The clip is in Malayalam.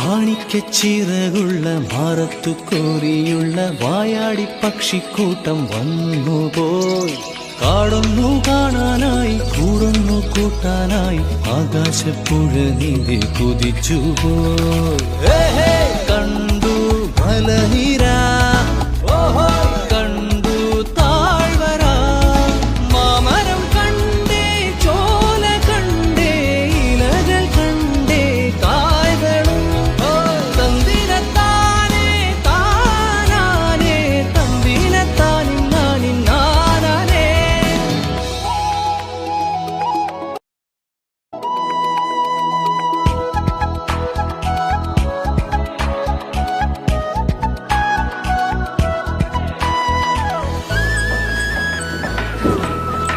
മാണിക്കച്ചിറകുള്ള മാറത്തു കോരിയുള്ള വായാടി പക്ഷിക്കൂട്ടം വന്നുപോയി. കാടൊന്നു കാണാനായി കൂടൊന്നു കൂട്ടാനായി ആകാശപ്പുഴ നീതി കുതിച്ചുപോയി. കണ്ടു മലനിര ഓഹോ